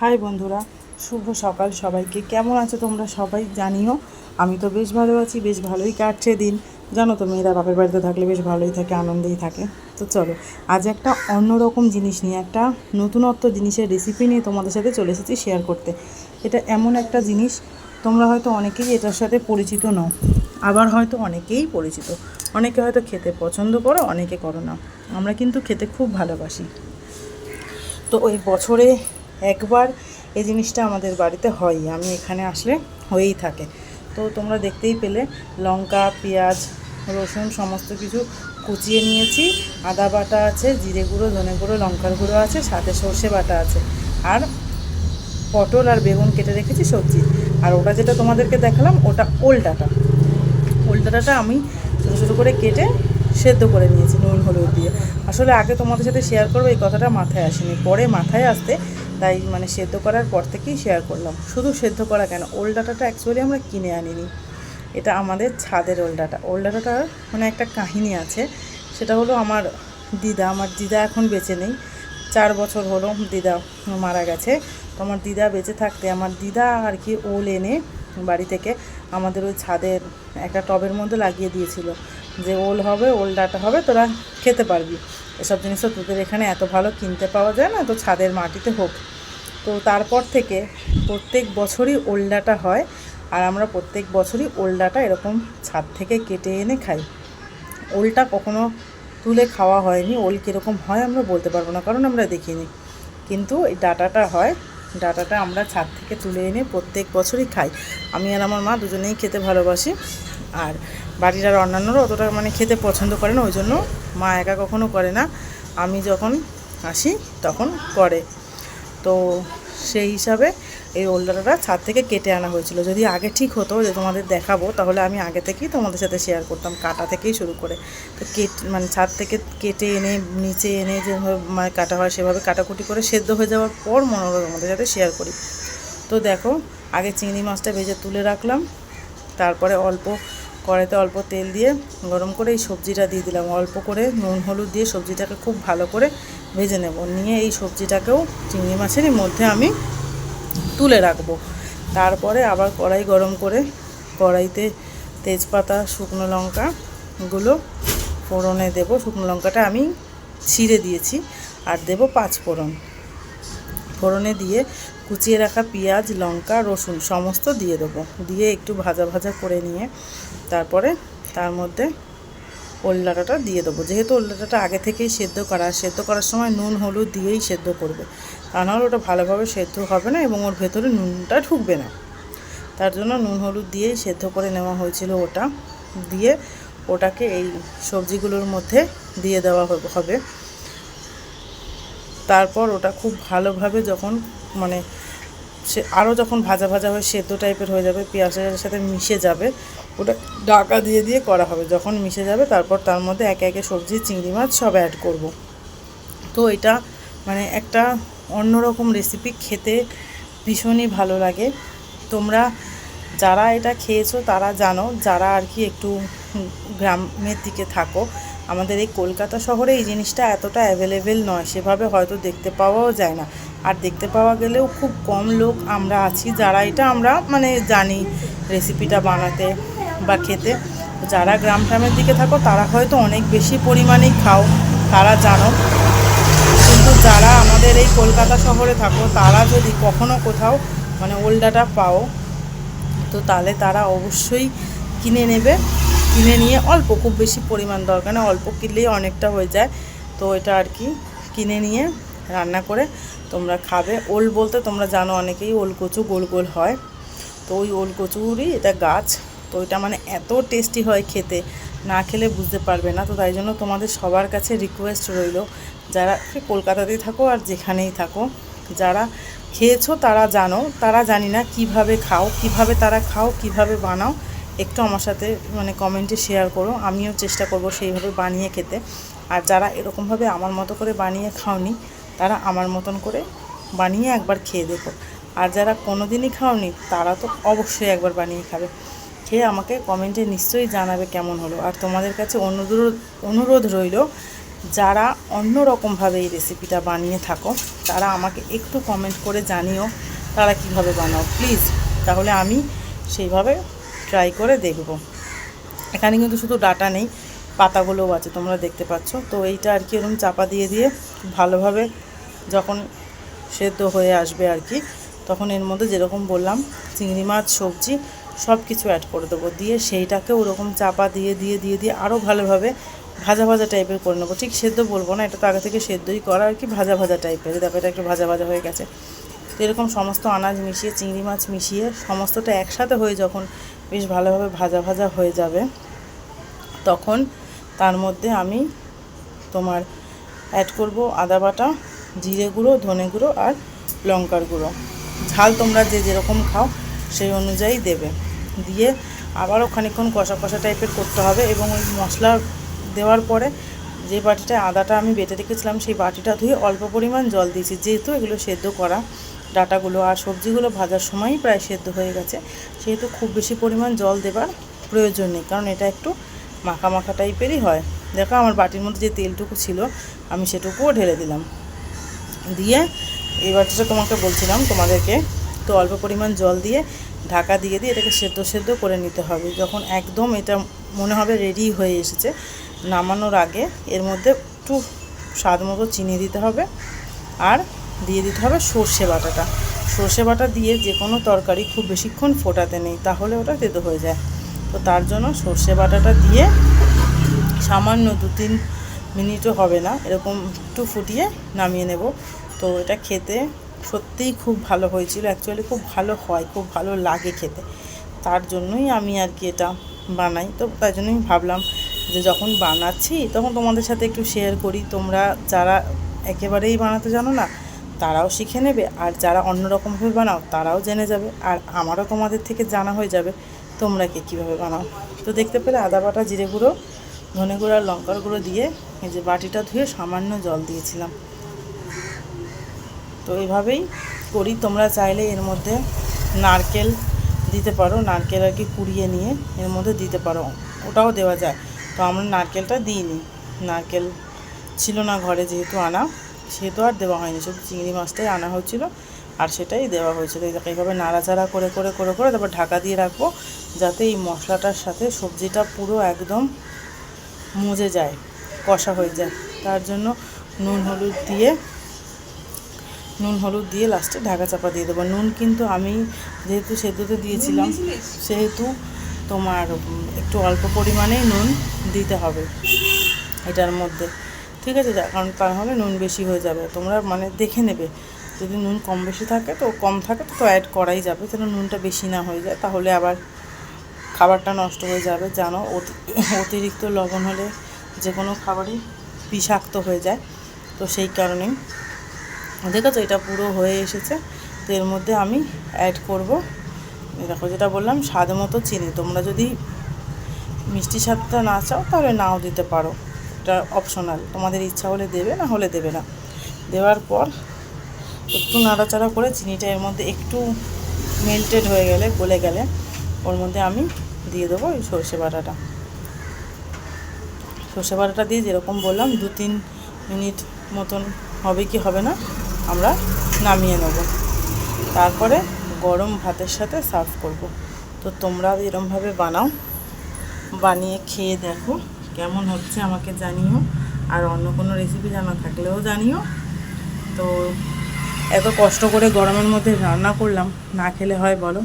High বন্ধুরা, শুভ সকাল সবাইকে। কেমন আছো তোমরা সবাই জানিও। আমি তো বেশ ভালো আছি, বেশ ভালোই কাটছে দিন। জানো তো, মেয়েরা বাপের বাড়িতে থাকলে বেশ ভালোই থাকে, আনন্দেই থাকে। তো চলো, আজ একটা অন্যরকম জিনিস নিয়ে, একটা নতুনত্ব জিনিসের রেসিপি নিয়ে তোমাদের সাথে চলে এসেছি শেয়ার করতে। এটা এমন একটা জিনিস, তোমরা হয়তো অনেকেই এটার সাথে পরিচিত নও, আবার হয়তো অনেকেই পরিচিত। অনেকে হয়তো খেতে পছন্দ করো, অনেকে করো না। আমরা কিন্তু খেতে খুব ভালোবাসি। তো ওই বছরে একবার এই জিনিসটা আমাদের বাড়িতে হয়ই, আমি এখানে আসলে হয়েই থাকে। তো তোমরা দেখতেই পেলে, লঙ্কা, পেঁয়াজ, রসুন সমস্ত কিছু কুচিয়ে নিয়েছি। আদা বাটা আছে, জিরে গুঁড়ো, ধনে গুঁড়ো, লঙ্কার গুঁড়ো আছে, সাথে সর্ষে বাটা আছে। আর পটল আর বেগুন কেটে রেখেছি সবজি। আর ওটা যেটা তোমাদেরকে দেখালাম, ওটা ওল ডাঁটা। ওল ডাঁটাটা আমি ছোটো ছোটো করে কেটে সেদ্ধ করে নিয়েছি নুন হলুদ দিয়ে। আসলে আগে তোমাদের সাথে শেয়ার করবো এই কথাটা মাথায় আসেনি, পরে মাথায় আসতে, তাই সেদ্ধ করার পর থেকেই শেয়ার করলাম। শুধু সেদ্ধ করা কেন, ওল ডাঁটাটা অ্যাকচুয়ালি আমরা কিনে আনিনি, এটা আমাদের ছাদের ওল ডাঁটা। ওল ডাঁটাটার একটা কাহিনী আছে। সেটা হলো, আমার দিদা এখন বেঁচে নেই, 4 বছর হলো দিদা মারা গেছে। তো আমার দিদা বেঁচে থাকতে আমার দিদা আর কি ওল এনে বাড়ি থেকে আমাদের ওই ছাদের একটা টবের মধ্যে লাগিয়ে দিয়েছিল, যে ওল হবে, ওল ডাঁটা হবে, তোরা খেতে পারবি। এসব জিনিস তো তোদের এখানে এত ভালো কিনতে পাওয়া যায় না, তো ছাদের মাটিতে হোক। তো তারপর থেকে প্রত্যেক বছরই ওল ডাঁটা হয়, আর আমরা প্রত্যেক বছরই ওল ডাঁটা এরকম ছাদ থেকে কেটে এনে খাই। ওলটা কখনো তুলে খাওয়া হয়নি, ওল কীরকম হয় আমরা বলতে পারবো না, কারণ আমরা দেখিনি। কিন্তু এই ডাঁটাটা হয়, ডাঁটাটা আমরা ছাদ থেকে তুলে এনে প্রত্যেক বছরই খাই। আমি আর আমার মা দুজনেই খেতে ভালোবাসি, আর বাড়ির আর অন্যান্যরা অতটা খেতে পছন্দ করে না, ওই জন্য মা একা কখনো করে না, আমি যখন আসি তখন করে। তো সেই হিসাবে এই ওল ডাঁটাটা ছাদ থেকে কেটে আনা হয়েছিল। যদি আগে ঠিক হতো যে তোমাদের দেখাবো, তাহলে আমি আগে থেকেই তোমাদের সাথে শেয়ার করতাম, কাটা থেকেই শুরু করে। তো ছাদ থেকে কেটে এনে নিচে এনে যেভাবে কাটা হয়, সেভাবে কাটাকুটি করে সেদ্ধ হয়ে যাওয়ার পর মনে হলো তোমাদের সাথে শেয়ার করি। তো দেখো, আগে চিংড়ি মাছটা ভেজে তুলে রাখলাম, তারপরে কড়াইতে অল্প তেল দিয়ে গরম করে এই সবজিটা দিয়ে দিলাম। অল্প করে নুন হলুদ দিয়ে সবজিটাকে খুব ভালো করে ভেজে নেব। নিয়ে এই সবজিটাকেও চিংড়ি মাছেরই মধ্যে আমি তুলে রাখবো। তারপরে আবার কড়াই গরম করে কড়াইতে তেজপাতা, শুকনো লঙ্কাগুলো ফোড়নে দেবো। শুকনো লঙ্কাটা আমি ছিঁড়ে দিয়েছি। আর দেবো 5 ফোড়ন। ফোড়নে দিয়ে কুচিয়ে রাখা পেঁয়াজ, লঙ্কা, রসুন সমস্ত দিয়ে দেবো। দিয়ে একটু ভাজা ভাজা করে নিয়ে তারপরে তার মধ্যে ওল ডাঁটাটা দিয়ে দেবো। যেহেতু ওল ডাঁটাটা আগে থেকেই সেদ্ধ করার সময় নুন হলুদ দিয়েই সেদ্ধ করবে, তা নাহলে ওটা ভালোভাবে সেদ্ধ হবে না এবং ওর ভেতরে নুনটা ঢুকবে না। তার জন্য নুন হলুদ দিয়েই সেদ্ধ করে নেওয়া হয়েছিল। ওটা দিয়ে ওটাকে এই সবজিগুলোর মধ্যে দিয়ে দেওয়া হবে। তারপর ওটা খুব ভালোভাবে যখন সে আরও যখন ভাজা ভাজা হয়ে সেদ্ধ টাইপের হয়ে যাবে, পেঁয়াজের সাথে মিশে যাবে, ওটা ঢাকা দিয়ে দিয়ে করা হবে। যখন মিশে যাবে, তারপর তার মধ্যে একে একে সবজি, চিংড়ি মাছ সব অ্যাড করব। তো এটা একটা অন্যরকম রেসিপি, খেতে ভীষণই ভালো লাগে। তোমরা যারা এটা খেয়েছো তারা জানো, যারা আর কি একটু গ্রামের দিকে থাকো। আমাদের এই কলকাতা শহরে এই জিনিসটা এতটা অ্যাভেলেবেল নয়, সেভাবে হয়তো দেখতে পাওয়াও যায় না। আর দেখতে পাওয়া গেলেও খুব কম লোক আমরা আছি যারা এটা আমরা জানি রেসিপিটা বানাতে বা খেতে। যারা গ্রামের দিকে থাকো তারা হয়তো অনেক বেশি পরিমাণেই খাও, তারা জানো। কিন্তু যারা আমাদের এই কলকাতা শহরে থাকো, তারা যদি কখনো কোথাও ওল ডাঁটা পাও, তো তাহলে তারা অবশ্যই কিনে নেবে। কিনে নিয়ে অল্প, খুব বেশি পরিমাণ দরকার না, অল্প কিনলেই অনেকটা হয়ে যায়। তো এটা আর কি কিনে নিয়ে রান্না করে তোমরা খাবে। ওল বলতে তোমরা জানো অনেকেই, ওল কচু গোল গোল হয়। তো ওই ওল কচুরই এটা গাছ। তো এটা এত টেস্টি হয় খেতে, না খেলে বুঝতে পারবে না। তো তাই জন্য তোমাদের সবার কাছে রিকোয়েস্ট রইল, যারা কলকাতাতেই থাকো আর যেখানেই থাকো, যারা খেয়েছো তারা জানো, তারা জানি না কিভাবে খাও, কিভাবে তারা খাও, কিভাবে বানাও, একটু আমার সাথে কমেন্টে শেয়ার করো। আমিও চেষ্টা করব সেইভাবে বানিয়ে খেতে। আর যারা এরকমভাবে আমার মতো করে বানিয়ে খাওনি, তারা আমার মতন করে বানিয়ে একবার খেয়ে দেখো। আর যারা কোনো দিনই খাওনি, তারা তো অবশ্যই একবার বানিয়ে খাবে। খেয়ে আমাকে কমেন্টে নিশ্চয়ই জানাবে কেমন হলো। আর তোমাদের কাছে অনুরোধ রইল, যারা অন্য রকমভাবে এই রেসিপিটা বানিয়ে থাকো তারা আমাকে একটু কমেন্ট করে জানিও তারা কিভাবে বানাও প্লিজ, তাহলে আমি সেইভাবে ট্রাই করে দেখব। এখানে কিন্তু শুধু ডাটা নেই, পাতাগুলোও আছে, তোমরা দেখতে পাচ্ছ। তো এইটা আর কি এরকম চাপা দিয়ে দিয়ে ভালোভাবে যখন সেদ্ধ হয়ে আসবে আর কি, তখন এর মধ্যে যেরকম বললাম চিংড়ি মাছ, সবজি সব কিছু অ্যাড করে দেবো। দিয়ে সেইটাকে ওরকম চাপা দিয়ে দিয়ে দিয়ে দিয়ে আরও ভালোভাবে ভাজা ভাজা টাইপের করে নেবো। ঠিক সেদ্ধ বলবো না, এটা তো আগে থেকে সেদ্ধই করা আর কি, ভাজা ভাজা টাইপের। দেখো এটা একটু ভাজা ভাজা হয়ে গেছে। তো এরকম সমস্ত আনাজ মিশিয়ে, চিংড়ি মাছ মিশিয়ে সমস্তটা একসাথে হয়ে যখন বেশ ভালোভাবে ভাজা ভাজা হয়ে যাবে, তখন তার মধ্যে আমি তোমার অ্যাড করব আদা বাটা, জিরে গুঁড়ো, ধনে গুঁড়ো আর লঙ্কার গুঁড়ো। ঝাল তোমরা যে যেরকম খাও সেই অনুযায়ী দেবে। দিয়ে আবারও খানিকক্ষণ কষা কষা টাইপের করতে হবে। এবং ওই মশলা দেওয়ার পরে যে বাটিটায় আদাটা আমি বেটে রেখেছিলাম সেই বাটিটা ধুয়ে অল্প পরিমাণ জল দিয়েছি, যেহেতু এগুলো সেদ্ধ করা ডাটাগুলো আর সবজিগুলো ভাজার সময়ই প্রায় সেদ্ধ হয়ে গেছে, সেহেতু খুব বেশি পরিমাণ জল দেবার প্রয়োজন নেই, কারণ এটা একটু মাখা মাখা টাইপেরই হয়। দেখো আমার বাটির মধ্যে যে তেলটুকু ছিল আমি সেটুকুও ঢেলে দিলাম। দিয়ে এই বাটিটা তোমাকে বলছিলাম তোমাদেরকে, তো অল্প পরিমাণ জল দিয়ে ঢাকা দিয়ে দিয়ে এটাকে সেদ্ধ সেদ্ধ করে নিতে হবে। যখন একদম এটা মনে হবে রেডি হয়ে এসেছে, নামানোর আগে এর মধ্যে একটু স্বাদ মতো চিনি দিতে হবে আর দিয়ে দিতে হবে সর্ষে বাটাটা। সর্ষে বাটা দিয়ে যে কোনো তরকারি খুব বেশিক্ষণ ফোটাতে নেই, তাহলে ওটা তেতো হয়ে যায়। তো তার জন্য সর্ষে বাটাটা দিয়ে সামান্য 2-3 মিনিটও হবে না, এরকম একটু ফুটিয়ে নামিয়ে নেব। তো এটা খেতে সত্যিই খুব ভালো হয়েছিল, অ্যাকচুয়ালি খুব ভালো হয়, খুব ভালো লাগে খেতে। তার জন্যই আমি আর কি এটা বানাই। তো তাই জন্যই ভাবলাম যে যখন বানাচ্ছি তখন তোমাদের সাথে একটু শেয়ার করি। তোমরা যারা একেবারেই বানাতে জানো না তারাও শিখে নেবে, আর যারা অন্য রকমভাবে বানাও তারাও জেনে যাবে, আর আমারও তোমাদের থেকে জানা হয়ে যাবে তোমরা কীভাবে বানাও। তো দেখতে পেলে আদা বাটা, জিরে গুঁড়ো, ধনে গুঁড়ো আর লঙ্কার গুঁড়ো দিয়ে এই যে বাটিটা ধুয়ে সামান্য জল দিয়েছিলাম। তো এইভাবেই করি। তোমরা চাইলে এর মধ্যে নারকেল দিতে পারো, নারকেল আর কি কুড়িয়ে নিয়ে এর মধ্যে দিতে পারো, ওটাও দেওয়া যায়। তো আমরা নারকেলটা দিইনি, নারকেল ছিল না ঘরে, যেহেতু আনা সেহেতু আর দেওয়া হয়নি, শুধু চিংড়ি মাছটাই আনা হয়েছিল আর সেটাই দেওয়া হয়েছিল। এইভাবে নাড়াচাড়া করে করে করে করে তারপর ঢাকা দিয়ে রাখবো, যাতে এই মশলাটার সাথে সবজিটা পুরো একদম মজে যায়, কষা হয়ে যায়। তার জন্য নুন হলুদ দিয়ে লাস্টে ঢাকা চাপা দিয়ে দেবো। নুন কিন্তু আমি যেহেতু সেদ্ধতে দিয়েছিলাম সেহেতু তোমার একটু অল্প পরিমাণেই নুন দিতে হবে এটার মধ্যে, ঠিক আছে? কারণ তাহলে নুন বেশি হয়ে যাবে, তোমরা মানে দেখে নেবে। যদি নুন কম বেশি থাকে তো কম থাকে তো অ্যাড করাই যাবে, যেন নুনটা বেশি না হয়ে যায়, তাহলে আবার খাবারটা নষ্ট হয়ে যাবে। জানো অতিরিক্ত লবণ হলে যে কোনো খাবারই বিষাক্ত হয়ে যায়। তো সেই কারণেই দেখেছো এটা পুরো হয়ে এসেছে। তো এর মধ্যে আমি অ্যাড করব, দেখো যেটা বললাম, স্বাদ মতো চিনি। তোমরা যদি মিষ্টি স্বাদটা না চাও তাহলে নাও দিতে পারো, এটা অপশনাল, তোমাদের ইচ্ছা হলে দেবে, না হলে দেবে না। দেওয়ার পর একটু নাড়াচাড়া করে চিনিটা এর মধ্যে একটু মেল্টেড হয়ে গেলে, গলে গেলে, ওর মধ্যে আমি দিয়ে দেবো এই সর্ষে বাটাটা। সর্ষে বাটাটা দিয়ে যেরকম বললাম 2-3 মিনিট মতন হবে কি হবে না, আমরা নামিয়ে নেব। তারপরে গরম ভাতের সাথে সার্ভ করব। তো তোমরা এরমভাবে বানাও, বানিয়ে খেয়ে দেখো কেমন হচ্ছে আমাকে জানিও, আর অন্য কোনো রেসিপি জানা থাকলেও জানিও। তো এত কষ্ট করে গরমের মধ্যে রান্না করলাম, না খেলে হয় বলো?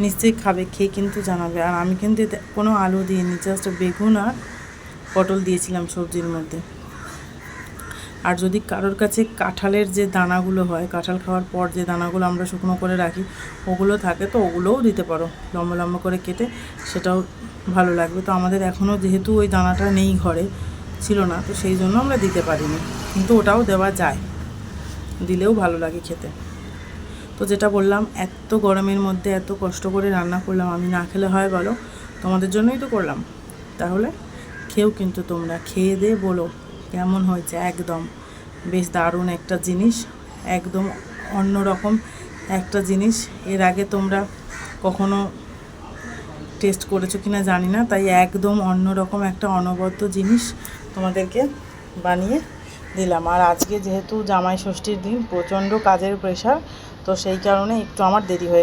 নিশ্চয়ই খাবে, খেয়ে কিন্তু জানাবে। আর আমি কিন্তু এতে কোনো আলু দিইনি, জাস্ট বেগুন আর পটল দিয়েছিলাম সবজির মধ্যে। আর যদি কারোর কাছে কাঁঠালের যে দানাগুলো হয়, কাঁঠাল খাওয়ার পর যে দানাগুলো আমরা শুকনো করে রাখি ওগুলো থাকে, তো ওগুলোও দিতে পারো লম্বা লম্বা করে কেটে, সেটাও ভালো লাগবে। তো আমাদের এখনও যেহেতু ওই দানাটা নেই, ঘরে ছিল না, তো সেই জন্য আমরা দিতে পারিনি, কিন্তু ওটাও দেওয়া যায়, দিলেও ভালো লাগে খেতে। তো যেটা বললাম, এত গরমের মধ্যে এত কষ্ট করে রান্না করলাম, আমি না খেলে হয় বলো? তোমাদের জন্যই তো করলাম। তাহলে খেয়েও কিন্তু তোমরা খেয়ে দিয়ে বলো কেমন হয়েছে। একদম বেশ দারুণ একটা জিনিস, একদম অন্য রকম একটা জিনিস। এর আগে তোমরা কখনো টেস্ট করেছো কিনা জানি না, তাই একদম অন্য রকম একটা অনবদ্য জিনিস তোমাদেরকে বানিয়ে দিলাম। আর আজকে যেহেতু জামাই ষষ্ঠীর দিন, প্রচণ্ড কাজের প্রেশার, তো সেই কারণে একটু আমার দেরি হয়ে